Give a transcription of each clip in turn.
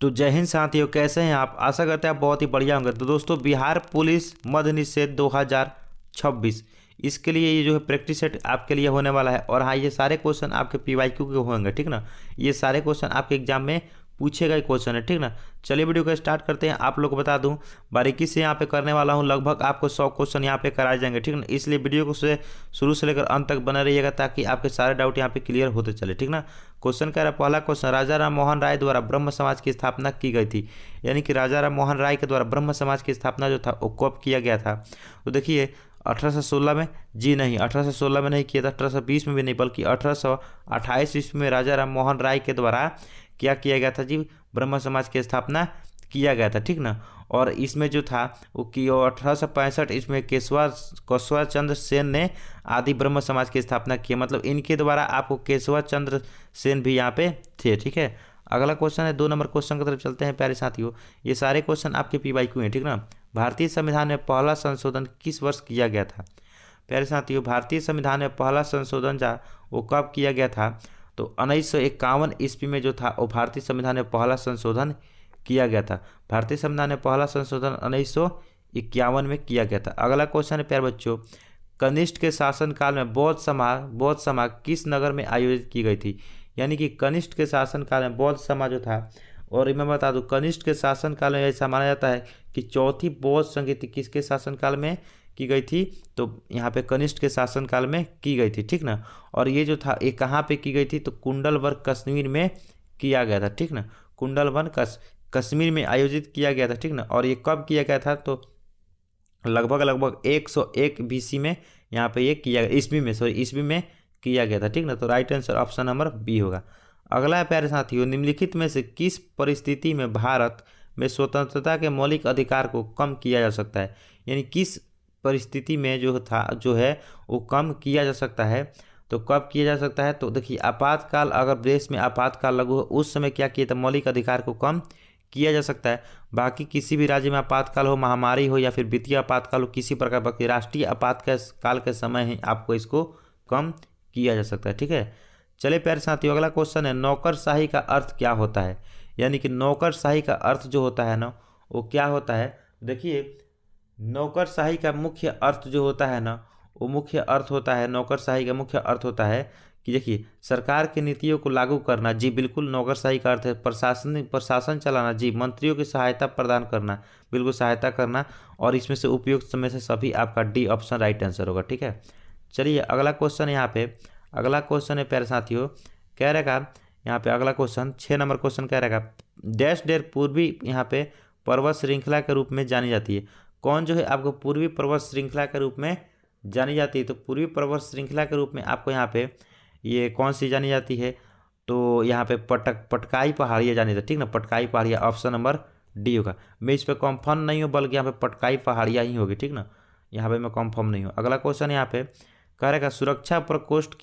तो जय हिंद साथियों, कैसे हैं आप? आशा करते हैं आप बहुत ही बढ़िया होंगे। तो दोस्तों, बिहार पुलिस मद्य निषेध 2026, इसके लिए ये जो है प्रैक्टिस सेट आपके लिए होने वाला है। और हाँ, ये सारे क्वेश्चन आपके पीवाईक्यू के होंगे, ठीक ना। ये सारे क्वेश्चन आपके एग्जाम में पूछे गए क्वेश्चन है, ठीक ना। चलिए वीडियो को स्टार्ट करते हैं। आप लोग को बता दूं, बारीकी से यहाँ पे करने वाला हूँ। लगभग आपको 100 क्वेश्चन यहाँ पे कराए जाएंगे, ठीक ना। इसलिए वीडियो को से शुरू से लेकर अंत तक बना रहिएगा, ताकि आपके सारे डाउट यहाँ पे क्लियर होते चले, ठीक ना। क्वेश्चन कह रहा है, पहला क्वेश्चन, राजा राम मोहन राय द्वारा ब्रह्म समाज की स्थापना की गई थी। यानी कि राजा राम मोहन राय के द्वारा ब्रह्म समाज की स्थापना जो था वो कब किया गया था? तो देखिए, 1816 में? जी नहीं, 1816 में नहीं किया था, 1820 में भी नहीं, बल्कि 1828 ईस्वी में राजा राम मोहन राय के द्वारा क्या किया गया था जी? ब्रह्म समाज की स्थापना किया गया था, ठीक ना। और इसमें जो था वो कि 1865 इसमें केशवा चंद्र सेन ने आदि ब्रह्म समाज की स्थापना की। मतलब इनके द्वारा आपको केशवा चंद्र सेन भी यहाँ पे थे, ठीक है। अगला क्वेश्चन है, 2 नंबर क्वेश्चन की तरफ चलते हैं प्यारे साथियों। ये सारे क्वेश्चन आपके पीवाईक्यू हैं, ठीक ना। भारतीय संविधान में पहला संशोधन किस वर्ष किया गया था? प्यारे साथियों, भारतीय संविधान में पहला संशोधन जा वो कब किया गया था? तो 1951 ईस्वी में जो था वो भारतीय संविधान में पहला संशोधन किया गया था। भारतीय संविधान में पहला संशोधन 1951 में किया गया था। अगला क्वेश्चन है प्यारे बच्चों, कनिष्ठ के शासनकाल में बौद्ध सभा किस नगर में आयोजित की गई थी? यानी कि कनिष्ठ के शासनकाल में बौद्ध सभा जो था, और मैं बता दूं, कनिष्ठ के शासनकाल में ऐसा माना जाता है कि चौथी बौद्ध संगीति किसके शासनकाल में की गई थी? तो यहाँ पे कनिष्ठ के शासनकाल में की गई थी, ठीक ना। और ये जो था ये कहाँ पे की गई थी? तो कुंडलवन कश्मीर में किया गया था, ठीक ना। कुंडलवन कश्मीर में आयोजित किया गया था, ठीक ना। और ये कब किया गया था? तो लगभग 101 BC में यहाँ पे ये किया गया, ईस्वी में किया गया था, ठीक ना। तो right answer option number B होगा। अगला है प्यारे साथियों, निम्नलिखित में से किस परिस्थिति में भारत में स्वतंत्रता के मौलिक अधिकार को कम किया जा सकता है? यानी किस परिस्थिति में जो है वो कम किया जा सकता है? तो कब किया जा सकता है? तो देखिए, आपातकाल, अगर देश में आपातकाल लागू हो उस समय क्या किया था? मौलिक अधिकार को कम किया जा सकता है। बाकी किसी भी राज्य में आपातकाल हो, महामारी हो या फिर वित्तीय आपातकाल हो, किसी प्रकार बाकी राष्ट्रीय आपातकाल के समय ही आपको इसको कम किया जा सकता है, ठीक है। चलिए प्यारे साथियों, अगला क्वेश्चन है, नौकरशाही का अर्थ क्या होता है? यानी कि नौकरशाही का अर्थ जो होता है ना, वो क्या होता है? देखिए, नौकरशाही का मुख्य अर्थ जो होता है ना, वो मुख्य अर्थ होता है, नौकरशाही का मुख्य अर्थ होता है कि देखिए, सरकार की नीतियों को लागू करना, जी बिल्कुल नौकरशाही का अर्थ है। प्रशासन चलाना, जी मंत्रियों की सहायता प्रदान करना, बिल्कुल सहायता करना। और इसमें से उपयुक्त समय से सभी आपका डी ऑप्शन राइट आंसर होगा, ठीक है। चलिए अगला क्वेश्चन यहाँ पे, अगला क्वेश्चन है प्यारे साथियों, कह रहेगा यहाँ पे अगला क्वेश्चन 6 नंबर क्वेश्चन कह रहेगा, डैश डेर पूर्वी यहाँ पे पर्वत श्रृंखला के रूप में जानी जाती है। कौन जो है आपको पूर्वी पर्वत श्रृंखला के रूप में जानी जाती है? तो पूर्वी पर्वत श्रृंखला के रूप में आपको यहाँ पे ये कौन सी जानी जाती है? तो यहाँ पे पटकाई पहाड़ियाँ जानी जाती है, ठीक ना। पटकाई पहाड़ियाँ ऑप्शन नंबर डी होगा। मैं इस पर कॉन्फर्म नहीं हूँ, बल्कि यहाँ पे पटकाई पहाड़ियाँ ही होगी, ठीक ना। यहाँ पे मैं कॉन्फर्म नहीं हूँ। अगला क्वेश्चन यहाँ पे कह रहेगा, सुरक्षा प्रकोष्ठ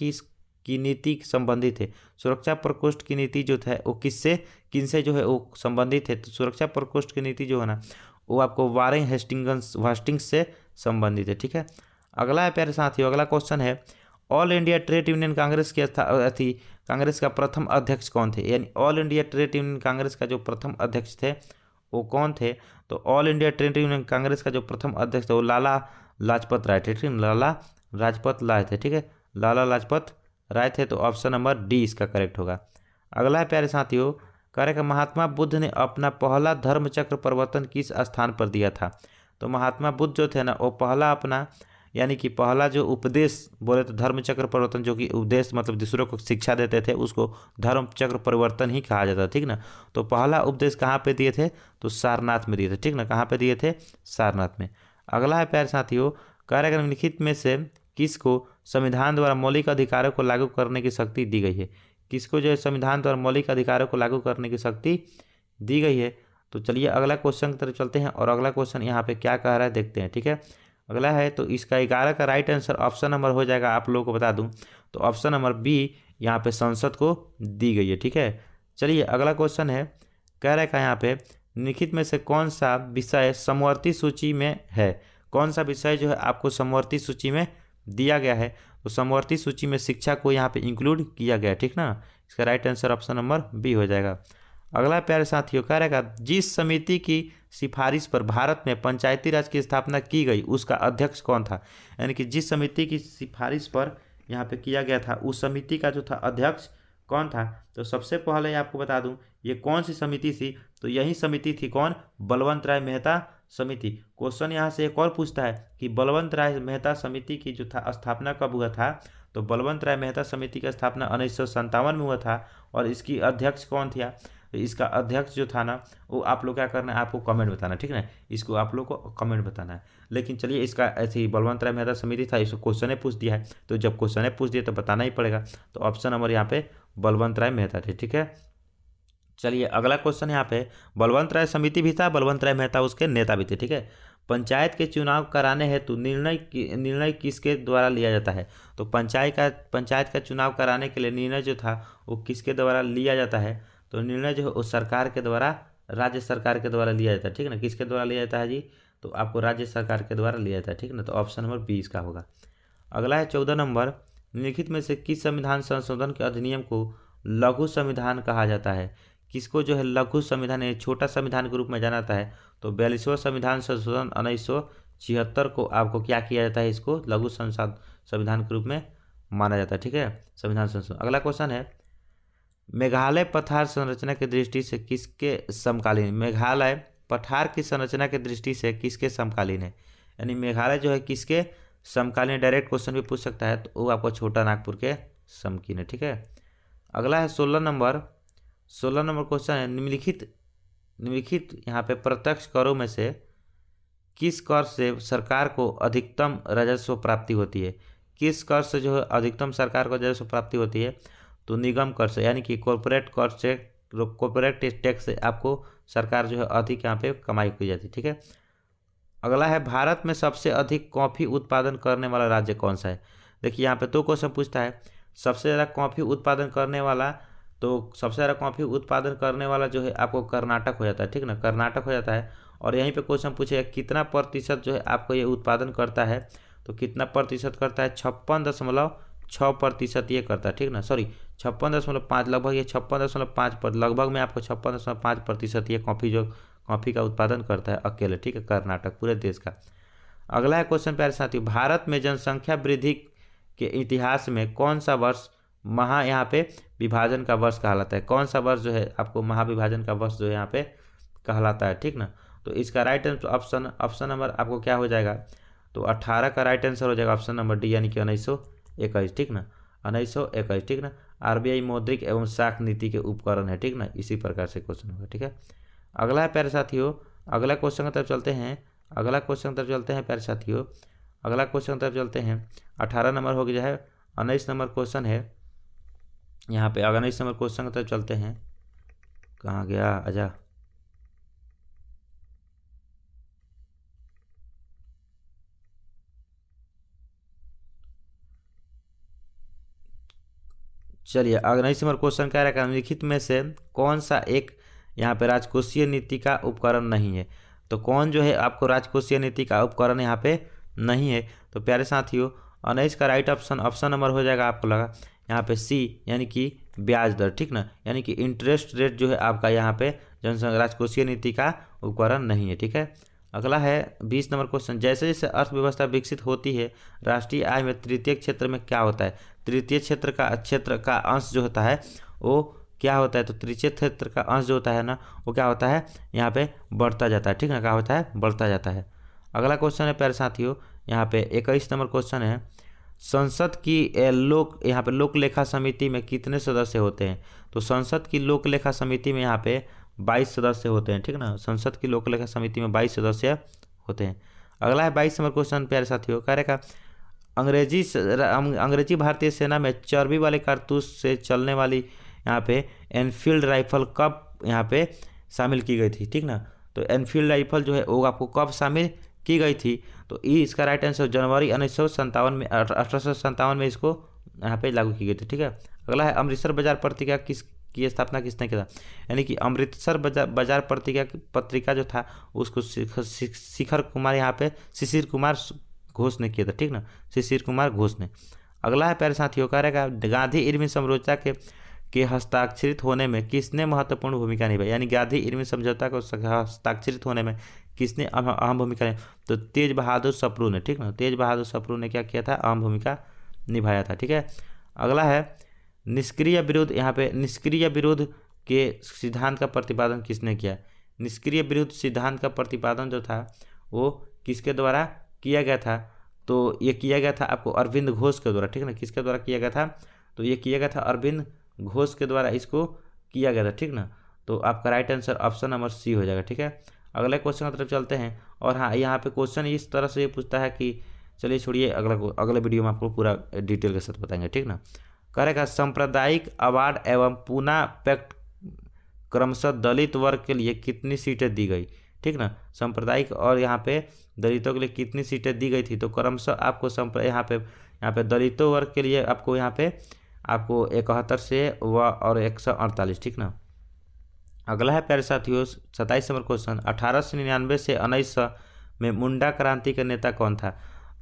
की नीति संबंधित है। सुरक्षा प्रकोष्ठ की नीति जो है वो किनसे जो है वो संबंधित है? तो सुरक्षा प्रकोष्ठ की नीति जो है ना, वो आपको वारेन हेस्टिंग्स से संबंधित है, ठीक है। अगला है प्यारे साथियों, अगला क्वेश्चन है, all India trade union Congress Congress का प्रथम अध्यक्ष कौन थे? यानी all India trade union Congress का जो प्रथम अध्यक्ष थे वो कौन थे? तो all India trade union Congress का जो प्रथम अध्यक्ष थे वो लाला लाजपत राय थे, ठीक है। लाला लाजपत राय थे, ठीक है। लाला लाजपत राय थे, तो ऑप्शन नंबर डी इसका करेक्ट होगा। अगला है प्यारे साथियों, करेगा, महात्मा बुद्ध ने अपना पहला धर्म चक्र परिवर्तन किस स्थान पर दिया था? तो महात्मा बुद्ध जो थे ना, वो पहला अपना यानी कि पहला जो उपदेश बोले तो धर्म चक्र परिवर्तन, जो कि उपदेश मतलब दूसरों को शिक्षा देते थे, उसको धर्म चक्र परिवर्तन ही कहा जाता है, ठीक ना। तो पहला उपदेश कहाँ पे दिए थे? तो सारनाथ में दिए थे, ठीक ना। कहाँ पे दिए थे? सारनाथ में। अगला है प्यारे साथियों, कार्यक्रम निम्नलिखित में से किसको संविधान द्वारा मौलिक अधिकारों को लागू करने की शक्ति दी गई है? किसको जो है संविधान द्वारा मौलिक अधिकारों को लागू करने की शक्ति दी गई है? तो चलिए अगला क्वेश्चन की तरफ चलते हैं, और अगला क्वेश्चन यहाँ पे क्या कह रहा है देखते हैं, ठीक है। अगला है, तो इसका 11 का राइट आंसर ऑप्शन नंबर हो जाएगा, आप लोगों को बता दूं तो ऑप्शन नंबर बी यहाँ पे संसद को दी गई है, ठीक है। चलिए अगला क्वेश्चन है, कह रहा है यहाँ पे निम्नलिखित में से कौन सा विषय समवर्ती सूची में है? कौन सा विषय जो है आपको समवर्ती सूची में दिया गया है? तो समवर्ती सूची में शिक्षा को यहाँ पे इंक्लूड किया गया है, ठीक ना। इसका right answer option number B हो जाएगा। अगला प्यारे साथियों कह रहेगा, जिस समिति की सिफारिश पर भारत में पंचायती राज की स्थापना की गई उसका अध्यक्ष कौन था। यानी कि जिस समिति की सिफारिश पर यहाँ पे किया गया था उस समिति का जो था अध्यक्ष कौन था। तो सबसे पहले आपको बता दूं ये कौन सी समिति थी, तो यही समिति थी कौन, बलवंत राय मेहता समिति। क्वेश्चन यहाँ से एक और पूछता है कि बलवंत राय मेहता समिति की जो था स्थापना कब हुआ था। तो बलवंत राय मेहता समिति का स्थापना 1957 में हुआ था और इसकी अध्यक्ष कौन था। तो इसका अध्यक्ष जो था ना वो आप लोग क्या करना है, आपको कमेंट बताना, ठीक है ना, इसको आप लोग को कमेंट बताना है। लेकिन चलिए इसका ऐसे ही बलवंत राय मेहता समिति था, इसको क्वेश्चन पूछ दिया है तो जब क्वेश्चन पूछ दिया तो बताना ही पड़ेगा। तो ऑप्शन नंबर यहाँ पे बलवंत राय मेहता थे, ठीक है। चलिए अगला क्वेश्चन यहाँ पे, बलवंत राय समिति भी था, बलवंत राय मेहता उसके नेता भी थे, ठीक है। पंचायत के चुनाव कराने हेतु निर्णय किसके द्वारा लिया जाता है। तो पंचायत का चुनाव कराने के लिए निर्णय जो था वो किसके द्वारा लिया जाता है। तो निर्णय जो है वो सरकार के द्वारा, राज्य सरकार के द्वारा लिया जाता है, ठीक है ना। किसके द्वारा लिया जाता है जी, तो आपको राज्य सरकार के द्वारा लिया जाता है, ठीक है ना। तो ऑप्शन नंबर 20 का होगा। अगला है 14 नंबर, निम्नलिखित में से किस संविधान संशोधन के अधिनियम को लघु संविधान कहा जाता है। किसको जो है लघु संविधान, छोटा संविधान के रूप में जाना जाता है। तो 42वां संविधान संशोधन 1976 को आपको क्या किया जाता है, इसको लघु संविधान के रूप में माना जाता है, ठीक है, संविधान संशोधन। अगला क्वेश्चन है, मेघालय पठार संरचना की दृष्टि से किसके समकालीन। मेघालय पठार की संरचना की दृष्टि से किसके समकालीन है, यानी मेघालय जो है किसके समकालीन। डायरेक्ट क्वेश्चन भी पूछ सकता है तो वो आपको छोटा नागपुर के समकालीन है, ठीक है। अगला है 16 नंबर क्वेश्चन है, निम्नलिखित यहाँ पे प्रत्यक्ष करों में से किस कर से सरकार को अधिकतम राजस्व प्राप्ति होती है। किस कर से जो है अधिकतम सरकार को राजस्व प्राप्ति होती है। तो निगम कर से, यानी कि कॉर्पोरेट टैक्स से आपको सरकार जो है अधिक यहाँ पे कमाई की जाती है, ठीक है। अगला है, भारत में सबसे अधिक कॉफ़ी उत्पादन करने वाला राज्य कौन सा है। देखिए यहाँ पे तो क्वेश्चन पूछता है सबसे ज़्यादा कॉफ़ी उत्पादन करने वाला, तो सबसे ज़्यादा कॉफ़ी उत्पादन करने वाला जो है आपको कर्नाटक हो जाता है, ठीक ना, कर्नाटक हो जाता है। और यहीं पे क्वेश्चन पूछेगा कितना प्रतिशत जो है आपको ये उत्पादन करता है। तो कितना प्रतिशत करता है, 56.6% ये करता है, ठीक ना, सॉरी 56.5, लगभग ये 56.5 लगभग में आपको 56.5% ये कॉफ़ी का उत्पादन करता है अकेले, ठीक है, कर्नाटक पूरे देश का। अगला है क्वेश्चन प्यारे साथियों, भारत में जनसंख्या वृद्धि के इतिहास में कौन सा वर्ष यहाँ पे विभाजन का वर्ष कहलाता है। कौन सा वर्ष जो है आपको महाविभाजन का वर्ष जो है यहाँ पे कहलाता है, ठीक ना। तो इसका राइट आंसर ऑप्शन नंबर आपको क्या हो जाएगा, तो 18 का राइट आंसर हो जाएगा ऑप्शन नंबर डी, यानी कि 1921, ठीक ना, 1921, ठीक ना। आरबीआई मौद्रिक एवं साख नीति के उपकरण है, ठीक ना, इसी प्रकार से क्वेश्चन होगा, ठीक है। अगला है प्यारे साथियों, अगला क्वेश्चन की तरफ चलते हैं प्यारे साथियों। अगला क्वेश्चन की तरफ चलते हैं, 18 नंबर हो गया है, 19 नंबर क्वेश्चन है यहाँ पे। 19 नंबर क्वेश्चन की तरफ चलते हैं, कहाँ गया आजा। चलिए 19 नंबर क्वेश्चन कह रहा है, निम्नलिखित में से कौन सा एक यहाँ पे राजकोषीय नीति का उपकरण नहीं है। तो कौन जो है आपको राजकोषीय नीति का उपकरण यहाँ पे नहीं है। तो प्यारे साथियों 19 का राइट ऑप्शन नंबर हो जाएगा आपको लगा यहाँ पे सी, यानी कि ब्याज दर, ठीक ना, यानी कि इंटरेस्ट रेट जो है आपका यहाँ पे राजकोषीय नीति का उपकरण नहीं है, ठीक है। अगला है 20 नंबर क्वेश्चन, जैसे जैसे अर्थव्यवस्था विकसित होती है राष्ट्रीय आय में तृतीय क्षेत्र में क्या होता है। तृतीय क्षेत्र का अंश जो होता है वो क्या होता है। तो तृतीय क्षेत्र का अंश जो होता है ना वो क्या होता है, यहाँ पे बढ़ता जाता है, ठीक ना, क्या होता है, बढ़ता जाता है। अगला क्वेश्चन है प्यारे साथियों यहाँ पे 21 नंबर क्वेश्चन है, संसद की यहाँ पे लोक लेखा समिति में कितने सदस्य होते हैं। तो संसद की लोक लेखा समिति में यहाँ पे 22 सदस्य होते हैं, ठीक ना, संसद की लोक लेखा समिति में 22 सदस्य होते हैं। अगला है 22 नंबर क्वेश्चन प्यारे साथियों, कह रहेगा अंग्रेजी भारतीय सेना में चर्बी वाले कारतूस से चलने वाली यहाँ पे एनफील्ड राइफल कब यहाँ पे शामिल की गई थी, ठीक ना। तो एनफील्ड राइफल जो है वो आपको कब शामिल की गई थी। तो इसका राइट आंसर जनवरी 1857 में इसको यहाँ पे लागू की गई थी, ठीक है। अगला है अमृतसर बाजार पत्रिका की स्थापना किसने किया, यानी कि अमृतसर बाजार पत्रिका जो था उसको शिखर कुमार घोष ने किया था, ठीक ना, शिशिर कुमार घोष ने। अगला है प्यारे साथियों कह रहेगा गांधी इरविन समझौता के के हस्ताक्षरित होने में किसने महत्वपूर्ण भूमिका निभाई, यानी गांधी इरविन समझौता को हस्ताक्षरित होने में किसने अहम भूमिका निभाई? तो तेज बहादुर सप्रू ने, ठीक ना, तेज बहादुर सप्रू ने क्या किया था, अहम भूमिका निभाया था। ठीक है, अगला है निष्क्रिय विरोध। यहाँ पे निष्क्रिय विरोध के सिद्धांत का प्रतिपादन किसने किया? निष्क्रिय विरोध सिद्धांत का प्रतिपादन जो था वो किसके द्वारा किया गया था? तो ये किया गया था आपको अरविंद घोष के द्वारा, ठीक ना। किसके द्वारा किया गया था? तो ये किया गया था अरविंद घोष के द्वारा इसको किया गया था, ठीक ना। तो आपका right answer option number C हो जाएगा। ठीक है, अगले क्वेश्चन की तरफ चलते हैं। और हाँ, यहाँ पे क्वेश्चन इस तरह से ये पूछता है कि चलिए छोड़िए, अगले वीडियो में आपको पूरा डिटेल के साथ बताएंगे, ठीक ना। करेगा सांप्रदायिक अवार्ड एवं पूना पैक्ट क्रमशः दलित वर्ग के लिए कितनी सीटें दी गई, ठीक ना। सांप्रदायिक और यहाँ पे दलितों के लिए कितनी सीटें दी गई थी? तो क्रमशः आपको यहाँ पे दलितों वर्ग के लिए आपको यहाँ पे आपको 71 से और 148, ठीक ना। अगला है प्यारे साथियों 27 नंबर क्वेश्चन। 1899 से 1900 में मुंडा क्रांति का नेता कौन था?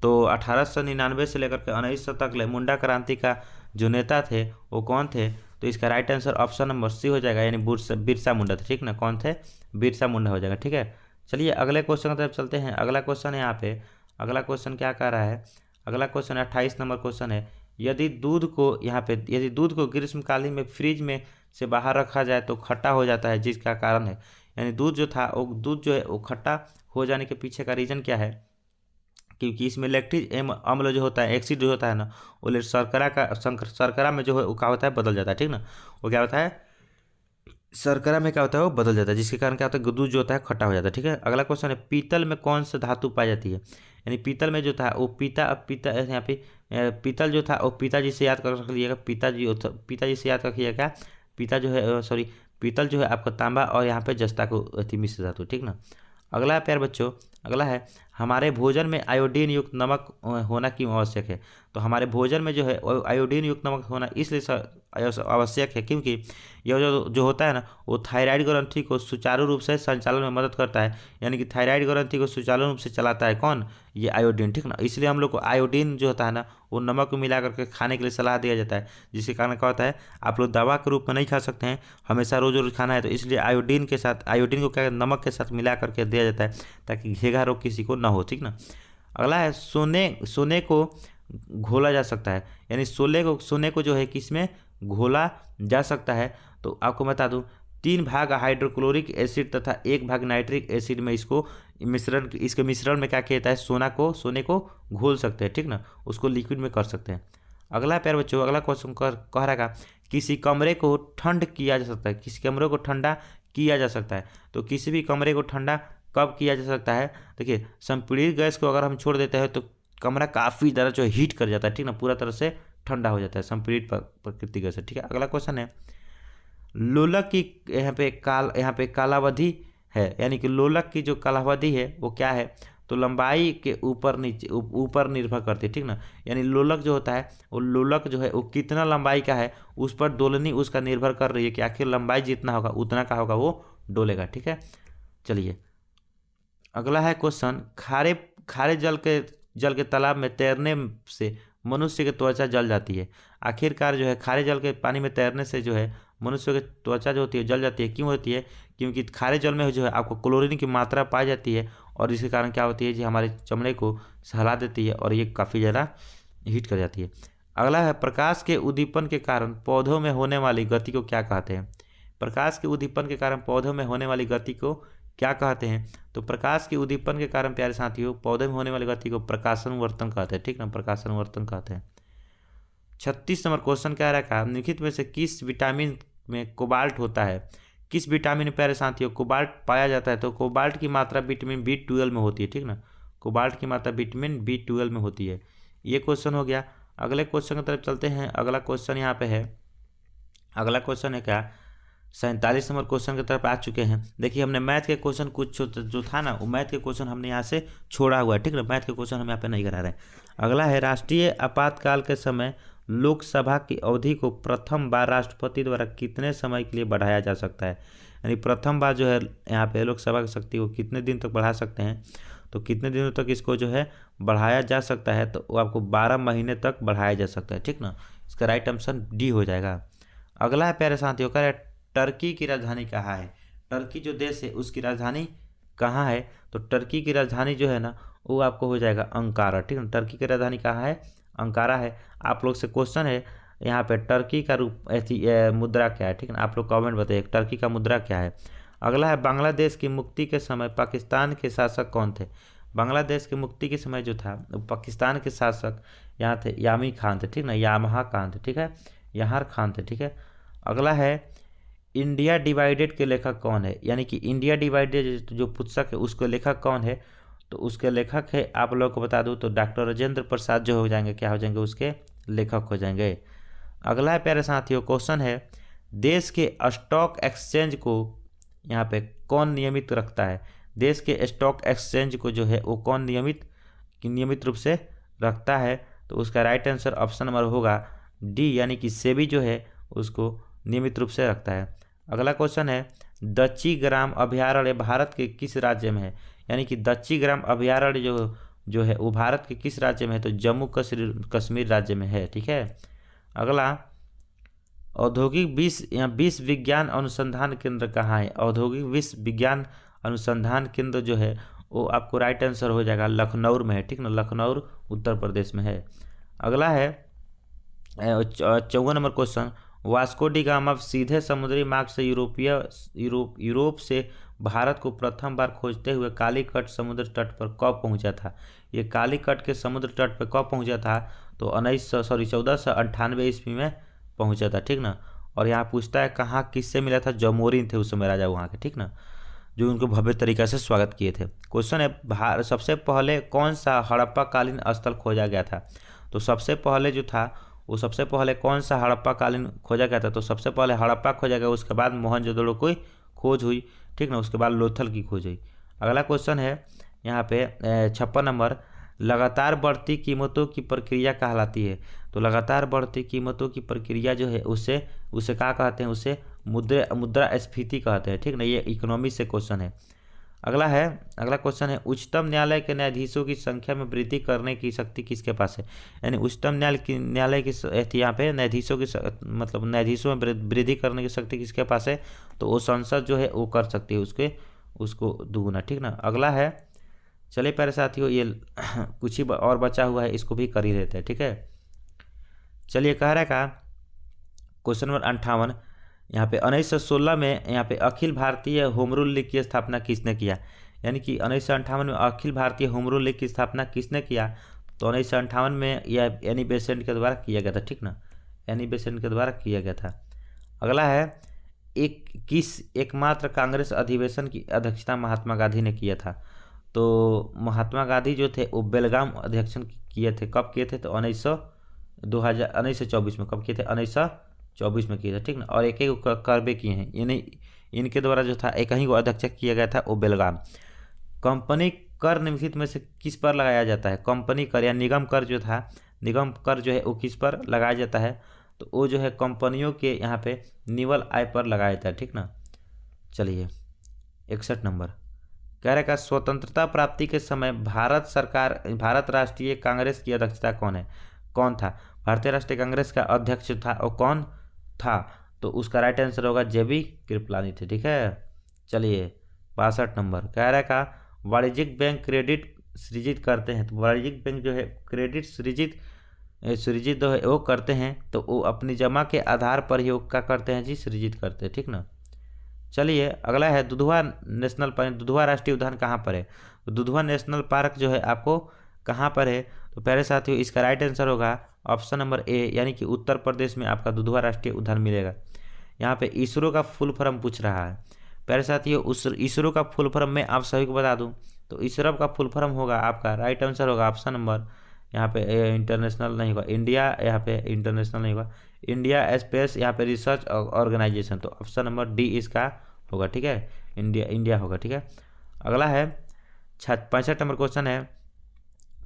तो 1899 से लेकर के 1900 तक ले मुंडा क्रांति का जो नेता थे वो कौन थे? तो इसका right answer option number C हो जाएगा, यानी बिरसा मुंडा थे, ठीक ना। कौन थे? बिरसा मुंडा हो जाएगा। ठीक है, चलिए अगले क्वेश्चन की तरफ चलते हैं। अगला क्वेश्चन है यहाँ पे, अगला क्वेश्चन क्या कह रहा है? अगला क्वेश्चन 28 नंबर क्वेश्चन है। यदि दूध को ग्रीष्मकालीन में फ्रिज में से बाहर रखा जाए तो खट्टा हो जाता है, जिसका कारण है, यानी दूध जो है वो खट्टा हो जाने के पीछे का रीज़न क्या है? क्योंकि इसमें लैक्टिक अम्ल जो होता है, एसिड जो होता है ना, वो शर्करा में जो है वो क्या होता है, बदल जाता है, ठीक ना। वो क्या होता है, शर्करा में क्या होता है, वो बदल जाता है, जिसके कारण क्या होता है, दूध जो होता है खट्टा हो जाता है। ठीक है, अगला क्वेश्चन है पीतल में कौन सा धातु पाई जाती है? यानी पीतल में जो था वो यहाँ पे पीतल जो था वो पिताजी से याद कर रखिएगा, पिताजी से याद रखिएगा। पीतल जो है आपका तांबा और यहाँ पे जस्ता को अति मिश्र धातु, ठीक ना। अगला है प्यारे बच्चों, अगला है हमारे भोजन में आयोडीन युक्त नमक होना क्यों आवश्यक है? तो हमारे भोजन में जो है आयोडीन युक्त नमक होना इसलिए आवश्यक है क्योंकि यह जो होता है ना, वो थायराइड ग्रंथि को सुचारू रूप से संचालन में मदद करता है, यानी कि थायराइड ग्रंथि को सुचारू रूप से चलाता है कौन? ये आयोडीन, ठीक ना। इसलिए हम लोग को आयोडीन जो होता है ना, वो नमक में मिला करके खाने के लिए सलाह दिया जाता है, जिसके कारण क्या होता है, आप लोग दवा के रूप में नहीं खा सकते हैं, हमेशा रोज रोज खाना है, तो इसलिए आयोडीन को क्या नमक के साथ मिला करके दिया जाता है ताकि घेघा रोग किसी को ना हो, ठीक ना। अगला है सोने को घोला जा सकता है, यानी सोने को जो है किसमें घोला जा सकता है? तो आपको बता दूं 3 भाग हाइड्रोक्लोरिक एसिड तथा 1 भाग नाइट्रिक एसिड में इसके मिश्रण में क्या किया जाता है, सोने को घोल सकते हैं, ठीक ना, उसको लिक्विड में कर सकते हैं। अगला प्यार बच्चों, अगला क्वेश्चन कह रहा है किसी कमरे को ठंड किया जा सकता है, किसी कमरे को ठंडा किया जा सकता है। तो किसी भी कमरे को ठंडा कब किया जा सकता है? देखिए, संपीड़ित गैस को अगर हम छोड़ देते हैं तो कमरा काफ़ी ज़्यादा जो हीट कर जाता है, ठीक ना, पूरा तरह से ठंडा हो जाता है संपीड़ित प्रकृति गैस से। ठीक है, अगला क्वेश्चन है लोलक की यहाँ पे कालावधि है, यानी कि लोलक की जो कालावधि है वो क्या है? तो लंबाई के ऊपर निर्भर करती है, ठीक ना। यानी लोलक जो होता है लोलक जो है वो कितना लंबाई का है, उस पर दोलनी उसका निर्भर कर रही है कि आखिर लंबाई जितना होगा उतना का होगा वो डोलेगा। ठीक है, चलिए अगला है क्वेश्चन खारे जल के तालाब में तैरने से मनुष्य की त्वचा जल जाती है। आखिरकार जो है खारे जल के पानी में तैरने से जो है मनुष्य की त्वचा जो होती है जल जाती है। क्यों होती है? क्योंकि खारे जल में जो है आपको क्लोरीन की मात्रा पाई जाती है और इसके कारण क्या होती है जी, हमारे चमड़े को सहला देती है और ये काफ़ी ज़्यादा हीट कर जाती है। अगला है प्रकाश के उद्दीपन के कारण पौधों में होने वाली गति को क्या कहते हैं? प्रकाश के उद्दीपन के कारण पौधों में होने वाली गति को क्या कहते हैं? तो प्रकाश के उद्दीपन के कारण प्यारे साथियों पौधे में होने वाली गति को प्रकाशनवर्तन कहते हैं, ठीक ना, प्रकाशनवर्तन कहते हैं। 36 नंबर क्वेश्चन क्या रखा, निम्नलिखित में से किस विटामिन में कोबाल्ट होता है? किस विटामिन में प्यारे साथियों कोबाल्ट पाया जाता है? तो कोबाल्ट की मात्रा विटामिन B12 में होती है, ठीक ना, कोबाल्ट की मात्रा विटामिन B12 में होती है। ये क्वेश्चन हो गया। अगले क्वेश्चन की तरफ चलते हैं। अगला क्वेश्चन यहाँ पे है, अगला क्वेश्चन है क्या 47 नंबर क्वेश्चन की तरफ आ चुके हैं। देखिए हमने मैथ के क्वेश्चन कुछ जो था ना वो मैथ के क्वेश्चन हमने यहाँ से छोड़ा हुआ है, ठीक ना, मैथ के क्वेश्चन हम यहाँ पे नहीं करा रहे हैं। अगला है राष्ट्रीय आपातकाल के समय लोकसभा की अवधि को प्रथम बार राष्ट्रपति द्वारा कितने समय के लिए बढ़ाया जा सकता है? यानी प्रथम बार जो है यहाँ पे लोकसभा की शक्ति को कितने दिन तक बढ़ा सकते हैं? तो कितने दिनों तक इसको जो है बढ़ाया जा सकता है? तो वो आपको 12 महीने तक बढ़ाया जा सकता है, ठीक ना। इसका राइट ऑप्शन डी हो जाएगा। अगला है प्यारे साथियों, कह रहे टर्की की राजधानी कहाँ है। टर्की जो देश है उसकी राजधानी कहाँ है, तो टर्की की राजधानी जो है ना वो आपको हो जाएगा अंकारा, ठीक है। टर्की की राजधानी कहाँ है, अंकारा है। आप लोग से क्वेश्चन है यहाँ पे, टर्की का रूप ऐसी मुद्रा क्या है, ठीक है ना। आप लोग कमेंट बताइए टर्की का मुद्रा क्या है। अगला है बांग्लादेश की मुक्ति के समय पाकिस्तान के शासक कौन थे। बांग्लादेश की मुक्ति के समय जो था पाकिस्तान के शासक यहाँ थे यामी खान थे, ठीक ना, यामहा खान थे, ठीक है, याहर खान थे, ठीक है। अगला है इंडिया डिवाइडेड के लेखक कौन है, यानी कि इंडिया डिवाइडेड जो पुस्तक है उसके लेखक कौन है, तो उसके लेखक है आप लोग को बता दूं तो डॉक्टर राजेंद्र प्रसाद जो हो जाएंगे, क्या हो जाएंगे, उसके लेखक हो जाएंगे। अगला है प्यारे साथियों, क्वेश्चन है देश के स्टॉक एक्सचेंज को यहाँ पे कौन नियमित रखता है। देश के स्टॉक एक्सचेंज को जो है वो कौन नियमित रूप से रखता है, तो उसका राइट आंसर ऑप्शन नंबर होगा डी, यानी कि सेबी जो है उसको नियमित रूप से रखता है। अगला क्वेश्चन है दच्ची ग्राम अभयारण्य भारत के किस राज्य में है, यानी कि दच्ची ग्राम अभयारण्य जो है वो भारत के किस राज्य में है, तो जम्मू कश्मीर राज्य में है, ठीक है। अगला औद्योगिक विश्व विज्ञान अनुसंधान केंद्र कहाँ है। औद्योगिक विश्व विज्ञान अनुसंधान केंद्र जो है वो आपको राइट आंसर हो जाएगा लखनऊ में है, ठीक ना, लखनऊ उत्तर प्रदेश में है। अगला है 54 number question, Vasco D gamma सीधे समुद्री मार्ग से यूरोप से भारत को प्रथम बार खोजते हुए कालीकट समुद्र तट पर कब पहुंचा था। ये कालीकट के समुद्र तट पर कब पहुंचा था, तो 1498 ईस्वी में पहुंचा था, ठीक ना। और यहाँ पूछता है कहाँ किससे मिला था, जमोरिन थे उस समय राजा वहाँ के, ठीक ना, जो उनको भव्य तरीका से स्वागत किए थे। क्वेश्चन है सबसे पहले कौन सा हड़प्पा कालीन स्थल खोजा गया था, तो सबसे पहले जो था वो सबसे पहले कौन सा हड़प्पा कालीन खोजा गया था, तो सबसे पहले हड़प्पा खोजा गया, उसके बाद मोहनजोदड़ो की खोज हुई, ठीक ना, उसके बाद लोथल की खोज हुई। अगला क्वेश्चन है यहाँ पे 56 नंबर, लगातार बढ़ती कीमतों की प्रक्रिया कहलाती है, तो लगातार बढ़ती कीमतों की प्रक्रिया जो है उसे क्या कहते हैं, उसे मुद्रास्फीति कहते हैं, ठीक ना, ये इकोनॉमी से क्वेश्चन है। अगला क्वेश्चन है उच्चतम न्यायालय के न्यायाधीशों की संख्या में वृद्धि करने की शक्ति किसके पास है, यानी उच्चतम न्यायालय की यहाँ पे न्यायाधीशों की मतलब न्यायाधीशों में वृद्धि करने की शक्ति किसके पास है, तो वो संसद जो है वो कर सकती है उसको दुगुना, ठीक ना। अगला है, चलिए प्यारे साथियों ये कुछ ही और बचा हुआ है, इसको भी कर ही लेते हैं, ठीक है। चलिए कह रहा है का क्वेश्चन नंबर 58, यहाँ पे 1916 में यहाँ पे Akhil Bharatiya home rule league की स्थापना किसने किया, यानी कि 1958 में Akhil Bharatiya home rule league की स्थापना किसने किया, तो 1958 में यह एनी बेसेंट के द्वारा किया गया था, ठीक ना, एनी बेसेंट के द्वारा किया गया था। अगला है एकमात्र कांग्रेस अधिवेशन की अध्यक्षता महात्मा गांधी ने किया था, तो महात्मा गांधी जो थे वो बेलगाम अध्यक्षन किए थे, कब किए थे, तो 1924 में, कब किए थे, 1924 में किए थे, ठीक ना। और एक करबे किए हैं, यानी इनके द्वारा जो था एक ही को अध्यक्ष किया गया था वो बेलगाम। कंपनी कर निम्नलिखित में से किस पर लगाया जाता है, कंपनी कर या निगम कर जो था, निगम कर जो है वो किस पर लगाया जाता है, तो वो जो है कंपनियों के यहाँ पे निवल आय पर लगाया जाता है, ठीक ना। चलिए 61 नंबर, कह रहे का स्वतंत्रता प्राप्ति के समय भारत राष्ट्रीय कांग्रेस की अध्यक्षता कौन था, भारतीय राष्ट्रीय कांग्रेस का अध्यक्ष था और कौन था, तो उसका राइट आंसर होगा जेबी कृपलानी थे, ठीक है। चलिए 62 नंबर, कह रहा का वाणिज्यिक बैंक क्रेडिट सृजित करते हैं, तो वाणिज्यिक बैंक जो है क्रेडिट सृजित जो है वो करते हैं, तो वो अपनी जमा के आधार पर ही वो क्या करते हैं जी, सृजित करते हैं, ठीक ना। चलिए अगला है दुधवा नेशनल पार्क, दुधवा राष्ट्रीय उद्यान कहाँ पर है, तो दुधवा नेशनल पार्क जो है आपको कहाँ पर है, तो प्यारे साथियों इसका राइट आंसर होगा ऑप्शन नंबर ए, यानी कि उत्तर प्रदेश में आपका दुधवा राष्ट्रीय उद्यान मिलेगा। यहाँ पे इसरो का फुल फॉर्म पूछ रहा है प्यारे साथियों, उस इसरो का फुल फॉर्म मैं आप सभी को बता दूं तो इसरो का फुल फॉर्म होगा आपका राइट आंसर होगा ऑप्शन नंबर, यहाँ पे इंटरनेशनल नहीं होगा, इंडिया, यहाँ पे इंटरनेशनल नहीं होगा, इंडिया स्पेस यहाँ पे रिसर्च ऑर्गेनाइजेशन, तो ऑप्शन नंबर डी इसका होगा, ठीक है, इंडिया होगा, ठीक है। अगला है 65 नंबर क्वेश्चन है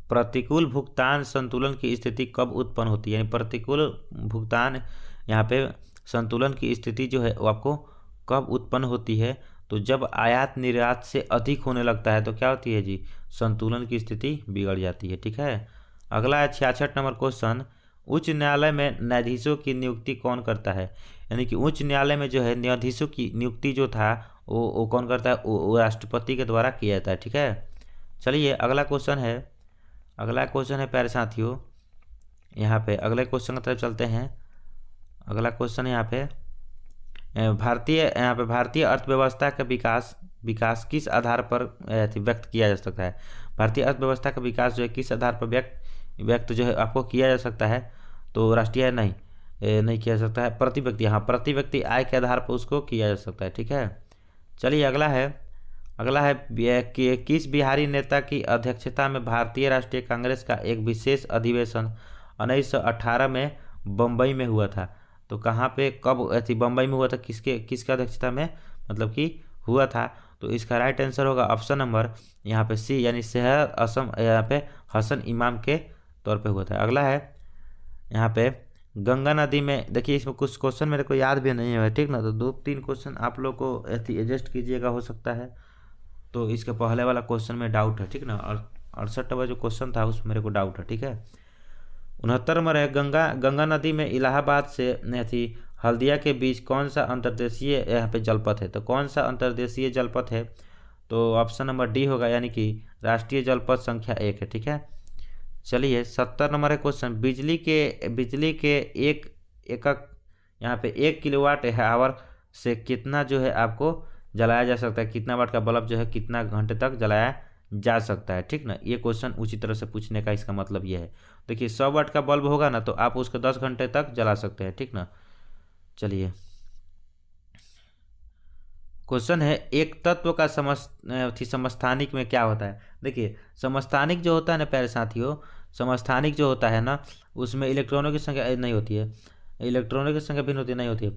प्रतिकूल भुगतान संतुलन की स्थिति कब उत्पन्न होती है, यानी प्रतिकूल भुगतान यहाँ पे संतुलन की स्थिति जो है वो आपको कब उत्पन्न होती है, तो जब आयात निर्यात से अधिक होने लगता है तो क्या होती है जी, संतुलन की स्थिति बिगड़ जाती है, ठीक है। अगला है 66 नंबर क्वेश्चन, उच्च न्यायालय में न्यायाधीशों की नियुक्ति कौन करता है? यानी कि उच्च न्यायालय में जो है न्यायाधीशों की नियुक्ति जो था वो कौन करता है? वो राष्ट्रपति के द्वारा किया जाता है। ठीक है, चलिए अगला क्वेश्चन है प्यारे साथियों, यहाँ पे अगले क्वेश्चन की तरफ चलते हैं। अगला क्वेश्चन यहाँ पे भारतीय अर्थव्यवस्था का विकास किस आधार पर व्यक्त किया जा सकता है? भारतीय अर्थव्यवस्था का विकास जो है किस आधार पर व्यक्त जो है आपको किया जा सकता है? तो राष्ट्रीय नहीं किया जा सकता है, प्रति व्यक्ति, हाँ प्रति व्यक्ति आय के आधार पर उसको किया जा सकता है। ठीक है, चलिए अगला है कि किस बिहारी नेता की अध्यक्षता में भारतीय राष्ट्रीय कांग्रेस का एक विशेष अधिवेशन 1918 में बम्बई में हुआ था? तो कहाँ पे कब ऐसी बम्बई में हुआ था, किसके अध्यक्षता में मतलब कि हुआ था? तो इसका राइट आंसर होगा ऑप्शन नंबर यहाँ पे सी, यानी शहर असम यहाँ पे हसन इमाम के तौर पे हुआ था। अगला है यहाँ पे गंगा नदी में, देखिए इसमें कुछ क्वेश्चन मेरे को याद भी नहीं है, ठीक ना, तो 2-3 क्वेश्चन आप लोग को एडजस्ट कीजिएगा, हो सकता है। तो इसके पहले वाला क्वेश्चन में डाउट है, ठीक ना, और 68 वाला जो क्वेश्चन था उसमें मेरे को डाउट है। ठीक है, 69 नंबर है गंगा नदी में इलाहाबाद से हल्दिया के बीच कौन सा अंतर्देशीय यहाँ पे जलपथ है? तो कौन सा अंतर्देशीय जलपथ है? तो ऑप्शन नंबर डी होगा, यानी कि राष्ट्रीय जलपथ संख्या 1 है। ठीक है, चलिए 70 नंबर है क्वेश्चन, बिजली के एक एकक यहाँ पे 1 किलोवाट आवर से कितना जो है आपको जलाया जा सकता है? कितना वाट का बल्ब जो है कितना घंटे तक जलाया जा सकता है? ठीक ना, ये क्वेश्चन उसी तरह से पूछने का इसका मतलब ये है। देखिए 100 वाट का बल्ब होगा ना तो आप उसको 10 घंटे तक जला सकते हैं। ठीक ना, चलिए क्वेश्चन है एक तत्व का समस्थानिक में क्या होता है? देखिए समस्थानिक जो होता है ना प्यारे साथियों, समस्थानिक जो होता है ना उसमें इलेक्ट्रॉनों की संख्या नहीं होती है, इलेक्ट्रॉनों की संख्या भिन्न नहीं होती है,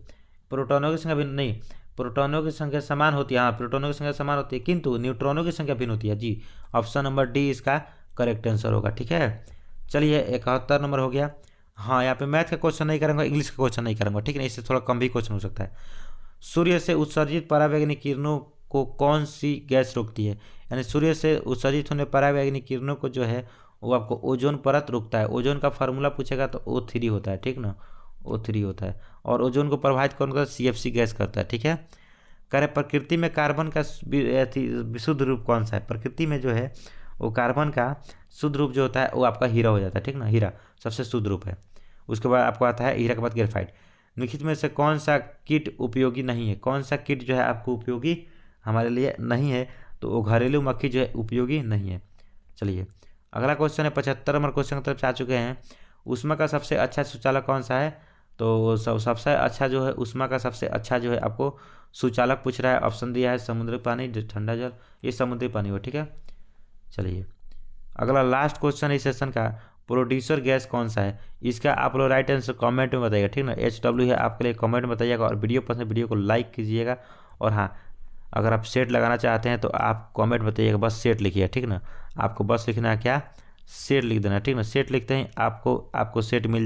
प्रोटॉनों की संख्या भिन्न नहीं, प्रोटॉनों की संख्या समान होती है, हाँ प्रोटॉनों की संख्या समान होती है, किंतु न्यूट्रॉनों की संख्या भिन्न होती है। जी, ऑप्शन नंबर डी इसका करेक्ट आंसर होगा। ठीक है, चलिए 71 नंबर हो गया। हाँ, यहाँ पे मैथ का क्वेश्चन नहीं करूँगा, इंग्लिश का क्वेश्चन नहीं करूँगा, ठीक है, इससे थोड़ा कम भी क्वेश्चन हो सकता है। सूर्य से उत्सर्जित परावैंगनिक किरणों को कौन सी गैस रोकती है? यानी सूर्य से उत्सर्जित होने परावैंगनिक किरणों को जो है वो आपको ओजोन परत रोकता है। ओजोन का फार्मूला पूछेगा तो O3 होता है, ठीक ना, O3 होता है। और ओजोन को प्रभावित कौन करता है? CFC गैस करता है। ठीक है, कह रहे प्रकृति में कार्बन का विशुद्ध रूप कौन सा है? प्रकृति में जो है वो कार्बन का शुद्ध रूप जो होता है वो आपका हीरा हो जाता है। ठीक ना, हीरा सबसे शुद्ध रूप है। उसके बाद आपको आता है हीरा के बाद ग्रेफाइट। निम्नलिखित में से कौन सा किट उपयोगी नहीं है? कौन सा किट जो है आपको उपयोगी हमारे लिए नहीं है? तो वो घरेलू मक्खी जो है उपयोगी नहीं है। चलिए अगला क्वेश्चन है 75 नंबर क्वेश्चन की तरफ जा चुके हैं। ऊष्मा का सबसे अच्छा सुचालक कौन सा है? तो सबसे अच्छा जो है ऊष्मा का सबसे अच्छा जो है आपको सुचालक पूछ रहा है। ऑप्शन दिया है समुद्री पानी, ठंडा जल, ये समुद्री पानी हो। ठीक है, चलिए अगला लास्ट क्वेश्चन इस सेशन का, प्रोड्यूसर गैस कौन सा है? इसका आप लोग राइट आंसर कमेंट में बताइएगा। ठीक ना, HW है आपके लिए, कमेंट में बताइएगा। और वीडियो पसंद वीडियो को लाइक कीजिएगा। और हाँ, अगर आप सेट लगाना चाहते हैं तो आप कमेंट बताइएगा, बस सेट लिखिए। ठीक ना, आपको बस लिखना है क्या? सेट लिख देना। ठीक ना, सेट लिखते हैं आपको सेट मिल जाएगा।